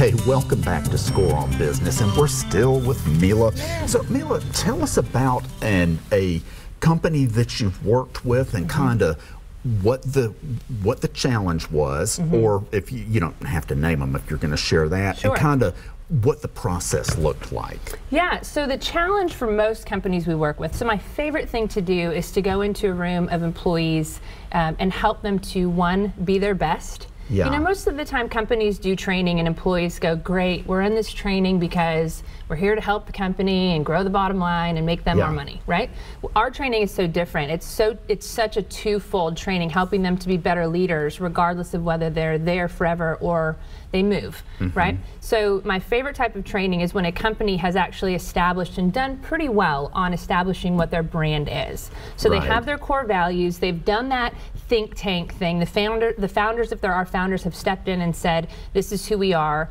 Hey, welcome back to Score on Business, and we're still with Mila. So, Mila, tell us about a company that you've worked with and kind of what the challenge was, or if you don't have to name them if you're going to share that, Sure. and kind of what the process looked like. Yeah, so the challenge for most companies we work with, so my favorite thing to do is to go into a room of employees and help them to, one, be their best. Yeah. You know, most of the time companies do training and employees go, great, we're in this training because we're here to help the company and grow the bottom line and make them more money, right? Well, our training is so different. It's such a twofold training, helping them to be better leaders regardless of whether they're there forever or they move, right? So my favorite type of training is when a company has actually established and done pretty well on establishing what their brand is. So they have their core values, they've done that think tank thing. The founders, if there are founders, have stepped in and said, this is who we are.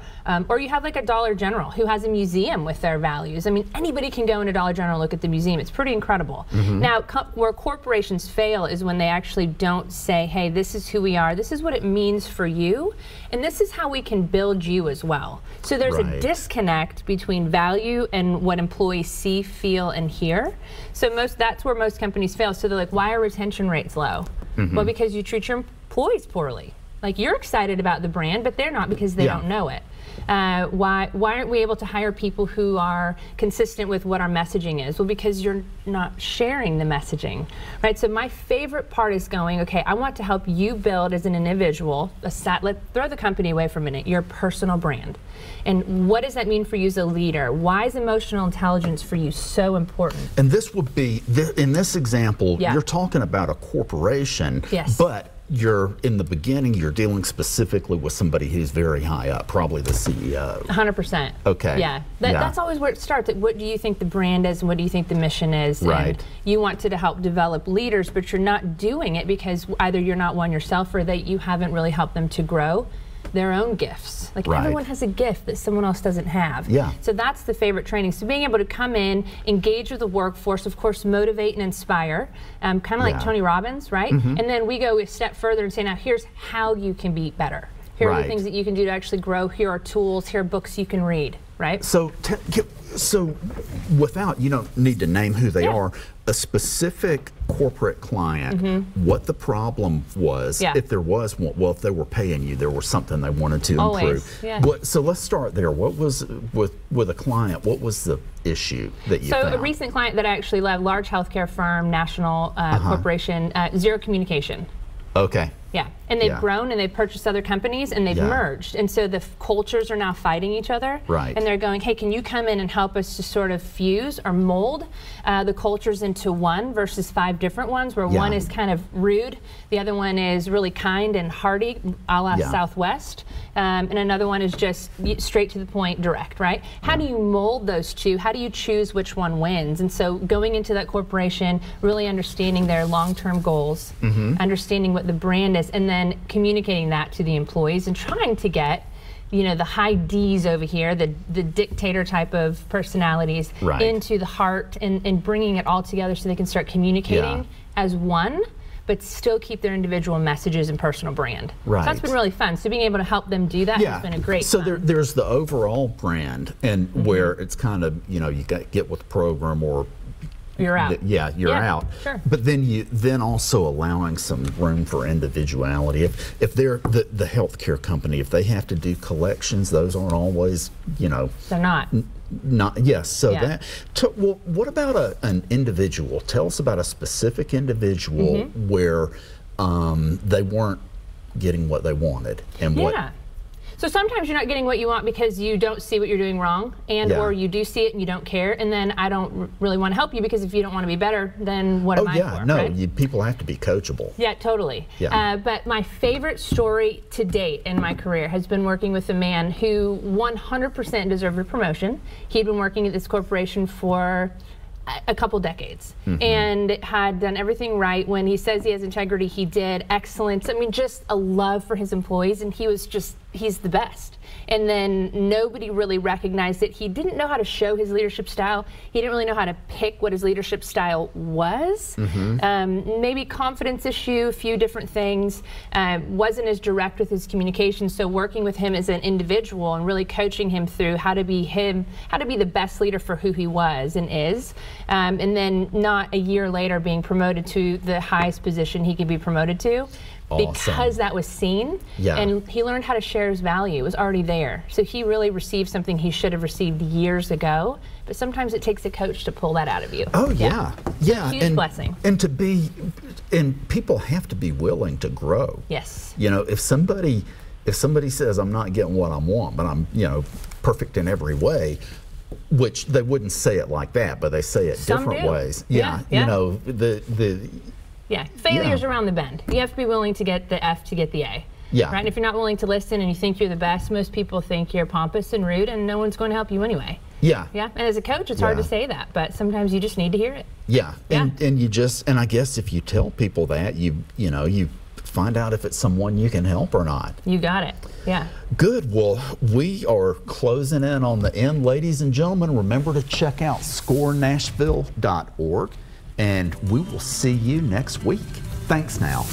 Or you have like a Dollar General who has a museum with their values. I mean, anybody can go into Dollar General and look at the museum. It's pretty incredible. Now, where corporations fail is when they actually don't say, hey, this is who we are, this is what it means for you, and this is how we can build you as well. So there's a disconnect between value and what employees see, feel, and hear. So that's where most companies fail. So they're like, why are retention rates low? Well, because you treat your employees poorly. Like, you're excited about the brand, but they're not because they don't know it. Why aren't we able to hire people who are consistent with what our messaging is? Well, because you're not sharing the messaging, right? So my favorite part is going, okay, I want to help you build as an individual, let's throw the company away for a minute, your personal brand. And what does that mean for you as a leader? Why is emotional intelligence for you so important? And this would be, in this example, you're talking about a corporation, but you're in the beginning, you're dealing specifically with somebody who's very high up, probably the CEO. 100%. Okay. Yeah. That's always where it starts. What do you think the brand is and what do you think the mission is? Right. And you want to help develop leaders, but you're not doing it because either you're not one yourself or that you haven't really helped them to grow their own gifts. Like, everyone has a gift that someone else doesn't have. Yeah. So that's the favorite training. So being able to come in, engage with the workforce, of course, motivate and inspire, kind of like Tony Robbins, right? And then we go a step further and say, now here's how you can be better. Here are the things that you can do to actually grow. Here are tools. Here are books you can read, right? So, without, you don't need to name who they are, a specific corporate client, what the problem was, if there was one, well, if they were paying you, there was something they wanted to improve. So let's start there. What was, with a client, what was the issue that you found? A recent client that I actually love, large healthcare firm, national corporation, zero communication. Okay. Yeah, and they've grown and they've purchased other companies and they've merged, and so the cultures are now fighting each other. Right. And they're going, hey, can you come in and help us to sort of fuse or mold the cultures into one versus 5 different ones, where one is kind of rude, the other one is really kind and hearty, a la Southwest, and another one is just straight to the point, direct, right? How do you mold those two? How do you choose which one wins? And so going into that corporation, really understanding their long-term goals, understanding what the brand is, and then communicating that to the employees and trying to get, you know, the high D's over here, the dictator type of personalities, into the heart and bringing it all together so they can start communicating as one, but still keep their individual messages and personal brand. Right. So that's been really fun. So being able to help them do that has been a great So there's the overall brand, and where it's kind of, you know, you got to get with the program or you're out. You're out. Sure. But then also allowing some room for individuality. If they're the healthcare company, if they have to do collections, those aren't always, you know. They're not. So well, what about an individual? Tell us about a specific individual where they weren't getting what they wanted and what. So sometimes you're not getting what you want because you don't see what you're doing wrong, and or you do see it and you don't care, and then I don't really want to help you because if you don't want to be better, then what am I for? No, right? People have to be coachable. Yeah, totally. But my favorite story to date in my career has been working with a man who 100% deserved a promotion. He'd been working at this corporation for a couple decades and had done everything right. When he says he has integrity, he did excellence. I mean, just a love for his employees, and he was just he's the best. And then nobody really recognized it. He didn't know how to show his leadership style. He didn't really know how to pick what his leadership style was. Maybe confidence issue, a few different things. Wasn't as direct with his communication. So working with him as an individual and really coaching him through how to be him, how to be the best leader for who he was and is. And then not a year later being promoted to the highest position he could be promoted to. Awesome. Because that was seen, and he learned how to share his value. It was already there. So he really received something he should have received years ago, but sometimes it takes a coach to pull that out of you. Oh yeah. Huge blessing. And people have to be willing to grow. Yes. You know, if somebody says, I'm not getting what I want, but I'm, you know, perfect in every way, which they wouldn't say it like that, but they say it different ways. You know, failure's around the bend. You have to be willing to get the F to get the A. Right? And if you're not willing to listen and you think you're the best, most people think you're pompous and rude and no one's going to help you anyway. And as a coach, it's hard to say that, but sometimes you just need to hear it. And you just, and I guess if you tell people that, you find out if it's someone you can help or not. You got it. Good. Well, we are closing in on the end, ladies and gentlemen. Remember to check out scorenashville.org. And we will see you next week. Thanks now.